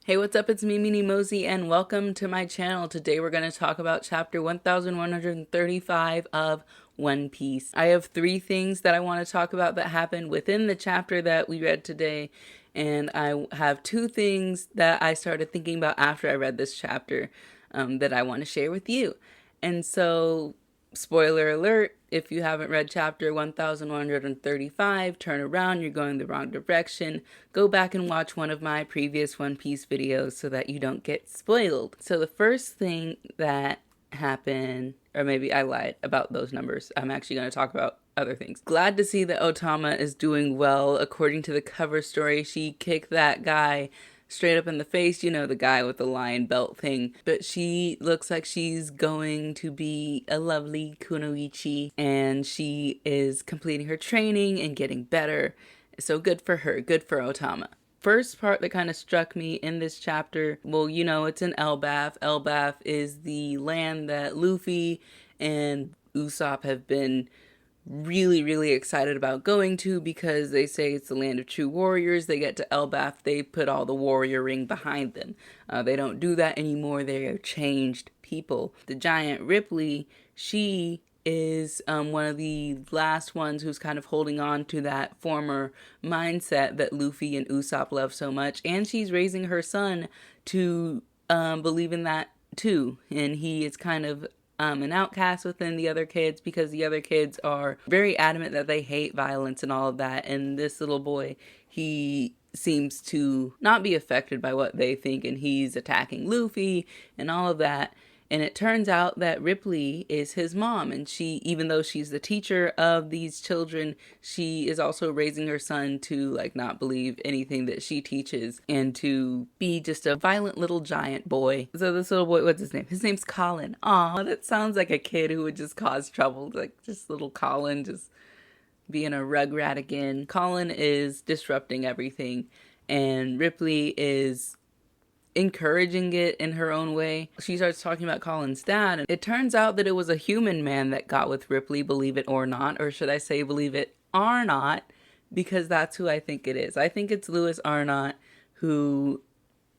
Hey, what's up? It's me, Meanie Mosey, and welcome to my channel. Today we're going to talk about chapter 1135 of One Piece. I have three things that I want to talk about that happened within the chapter that we read today, and I have two things that I started thinking about after I read this chapter that I want to share with you. And so, spoiler alert, if you haven't read chapter 1135, turn around, you're going the wrong direction. Go back and watch one of my previous One Piece videos so that you don't get spoiled. So the first thing that happened, or maybe I lied about those numbers. I'm actually going to talk about other things. Glad to see that Otama is doing well. According to the cover story, she kicked that guy straight up in the face, you know, the guy with the lion belt thing. But she looks like she's going to be a lovely kunoichi, and she is completing her training and getting better. So good for her, good for Otama. First part that kind of struck me in this chapter, well, you know, it's in Elbaf. Elbaf is the land that Luffy and Usopp have been really excited about going to because they say it's the land of true warriors. They get to Elbaf, they put all the warrior ring behind them. They don't do that anymore. They are changed people. The giant Ripley, she is one of the last ones who's kind of holding on to that former mindset that Luffy and Usopp love so much, and she's raising her son to believe in that too, and he is kind of an outcast within the other kids because the other kids are very adamant that they hate violence and all of that, and this little boy, he seems to not be affected by what they think, and he's attacking Luffy and all of that. And it turns out that Ripley is his mom, and she, even though she's the teacher of these children, she is also raising her son to like not believe anything that she teaches and to be just a violent little giant boy. So this little boy, what's his name? His name's Colin. Aw, that sounds like a kid who would just cause trouble. Like just little Colin just being a rugrat again. Colin is disrupting everything, and Ripley is encouraging it in her own way. She starts talking about Colin's dad, and it turns out that it was a human man that got with Ripley, believe it or not, or should I say believe it or not, because that's who I think it is. I think it's Louis Arnott who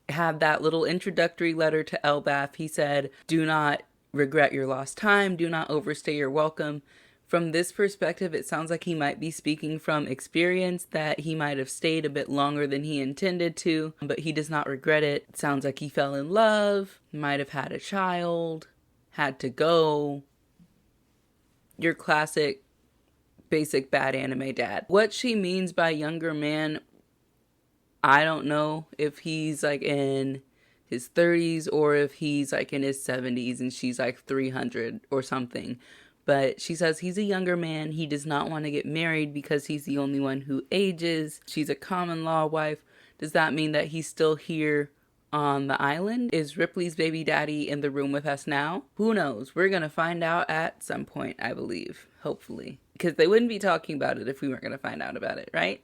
had that little introductory letter to Elbaf. He said, do not regret your lost time, do not overstay your welcome. From this perspective, it sounds like he might be speaking from experience, that he might have stayed a bit longer than he intended to, but he does not regret it. It sounds like he fell in love, might have had a child, had to go. Your classic, basic bad anime dad. What she means by younger man, I don't know if he's like in his 30s or if he's like in his 70s and she's like 300 or something. But she says he's a younger man. He does not want to get married because he's the only one who ages. She's a common law wife. Does that mean that he's still here on the island? Is Ripley's baby daddy in the room with us now? Who knows? We're going to find out at some point, I believe. Hopefully. Because they wouldn't be talking about it if we weren't going to find out about it, right?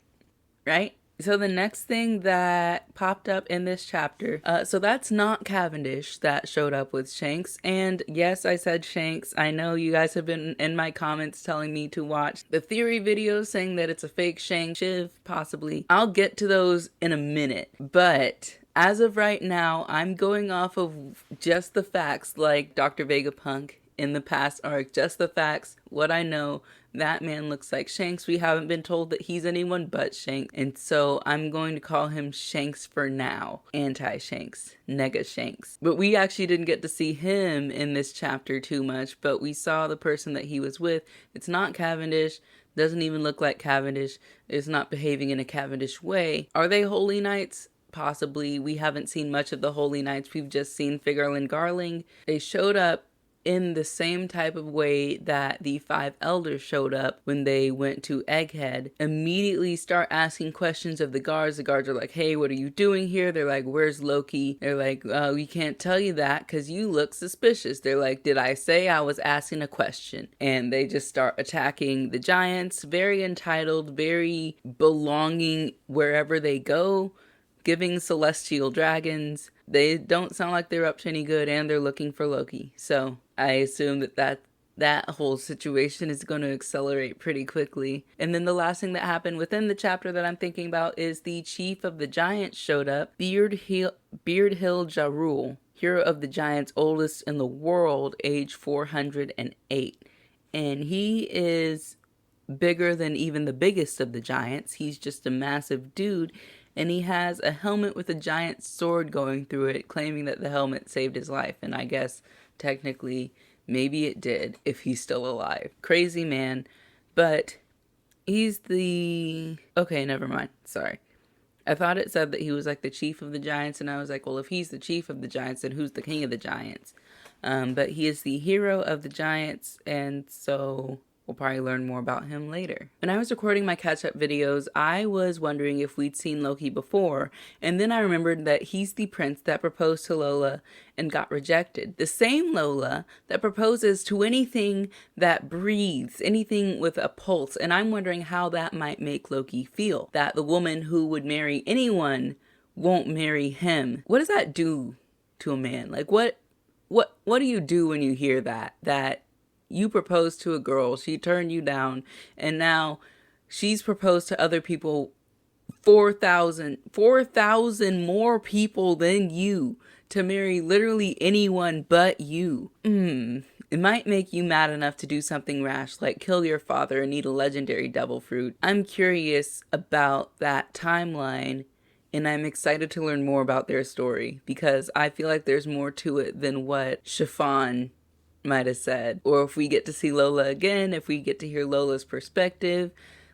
Right? So the next thing that popped up in this chapter, so that's not Cavendish that showed up with Shanks. And yes, I said Shanks. I know you guys have been in my comments telling me to watch the theory videos saying that it's a fake Shanks, Shiv, possibly. I'll get to those in a minute. But as of right now, I'm going off of just the facts, like Dr. Vegapunk in the past arc, just the facts, what I know. That man looks like Shanks. We haven't been told that he's anyone but Shanks. And so I'm going to call him Shanks for now. Anti-Shanks. Nega Shanks. But we actually didn't get to see him in this chapter too much. But we saw the person that he was with. It's not Cavendish. Doesn't even look like Cavendish. Is not behaving in a Cavendish way. Are they Holy Knights? Possibly. We haven't seen much of the Holy Knights. We've just seen Figure and Garling. They showed up in the same type of way that the 5 elders showed up when they went to Egghead. Immediately start asking questions of the guards. The guards are like, hey, what are you doing here? They're like, where's Loki? They're like, we can't tell you that because you look suspicious. They're like, did I say I was asking a question? And they just start attacking the giants. Very entitled, very belonging wherever they go. Giving celestial dragons. They don't sound like they're up to any good, and they're looking for Loki. So I assume that that whole situation is going to accelerate pretty quickly. And then the last thing that happened within the chapter that I'm thinking about is the chief of the giants showed up, Beard Hill Jarul, hero of the giants, oldest in the world, age 408. And he is bigger than even the biggest of the giants. He's just a massive dude, and he has a helmet with a giant sword going through it, claiming that the helmet saved his life. And I guess technically maybe it did, if he's still alive. Crazy man. But he's the... Okay, never mind. Sorry. I thought it said that he was like the chief of the giants, and I was like, well, if he's the chief of the giants, then who's the king of the giants? But he is the hero of the giants, and so we'll probably learn more about him later. When I was recording my catch-up videos, I was wondering if we'd seen Loki before, and then I remembered that he's the prince that proposed to Lola and got rejected. The same Lola that proposes to anything that breathes, anything with a pulse, and I'm wondering how that might make Loki feel. That the woman who would marry anyone won't marry him. What does that do to a man? Like, what do you do when you hear that you proposed to a girl, she turned you down, and now she's proposed to other people, 4,000 more people than you, to marry literally anyone but you. It might make you mad enough to do something rash, like kill your father and eat a legendary devil fruit. I'm curious about that timeline, and I'm excited to learn more about their story, because I feel like there's more to it than what Chiffon might have said. Or if we get to see Lola again, if we get to hear Lola's perspective,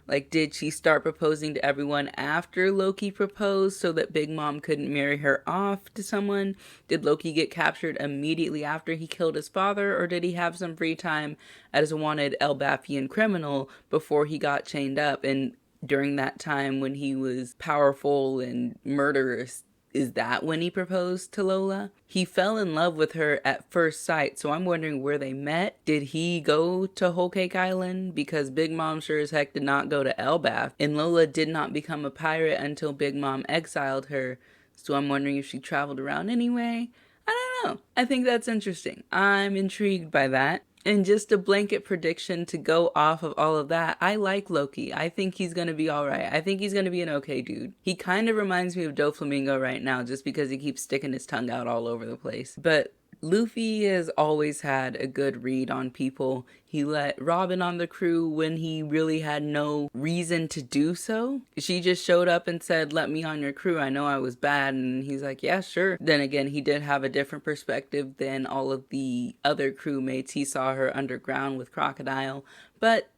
like, did she start proposing to everyone after Loki proposed so that Big Mom couldn't marry her off to someone? Did Loki get captured immediately after he killed his father, or did he have some free time as a wanted Elbafian criminal before he got chained up? And during that time when he was powerful and murderous, is that when he proposed to Lola? He fell in love with her at first sight, so I'm wondering where they met. Did he go to Whole Cake Island? Because Big Mom sure as heck did not go to Elbaf, and Lola did not become a pirate until Big Mom exiled her, so I'm wondering if she traveled around anyway. I don't know. I think that's interesting. I'm intrigued by that. And just a blanket prediction to go off of all of that, I like Loki. I think he's going to be alright. I think he's going to be an okay dude. He kind of reminds me of Doflamingo right now, just because he keeps sticking his tongue out all over the place. But Luffy has always had a good read on people. He let Robin on the crew when he really had no reason to do so. She just showed up and said, let me on your crew, I know I was bad, and he's like, yeah, sure. Then again, he did have a different perspective than all of the other crewmates. He saw her underground with Crocodile, but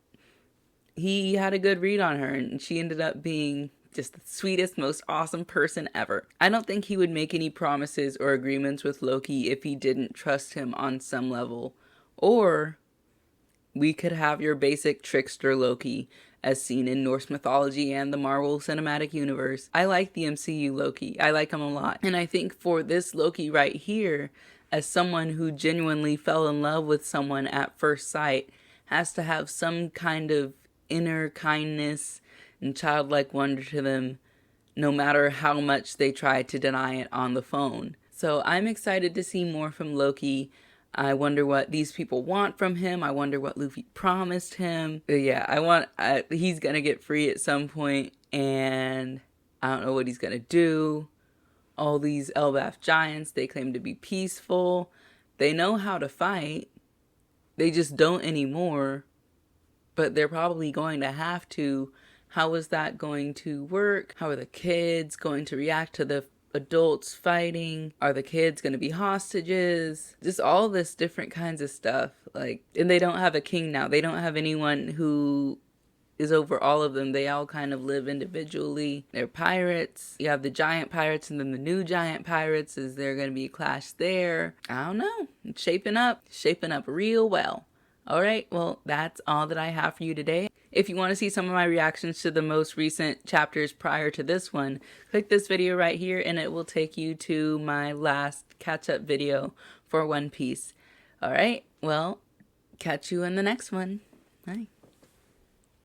he had a good read on her, and she ended up being just the sweetest, most awesome person ever. I don't think he would make any promises or agreements with Loki if he didn't trust him on some level. Or we could have your basic trickster Loki, as seen in Norse mythology and the Marvel Cinematic Universe. I like the MCU Loki. I like him a lot. And I think for this Loki right here, as someone who genuinely fell in love with someone at first sight, has to have some kind of inner kindness and childlike wonder to them, no matter how much they try to deny it on the phone. So I'm excited to see more from Loki. I wonder what these people want from him. I wonder what Luffy promised him. But yeah, he's gonna get free at some point, and I don't know what he's gonna do. All these Elbaf giants, they claim to be peaceful. They know how to fight. They just don't anymore. But they're probably going to have to. How is that going to work? How are the kids going to react to the adults fighting? Are the kids going to be hostages? Just all this different kinds of stuff. And they don't have a king now. They don't have anyone who is over all of them. They all kind of live individually. They're pirates. You have the giant pirates and then the new giant pirates. Is there going to be a clash there? I don't know. It's shaping up real well. All right, well, that's all that I have for you today. If you want to see some of my reactions to the most recent chapters prior to this one, click this video right here and it will take you to my last catch-up video for One Piece. All right, well, catch you in the next one. Bye.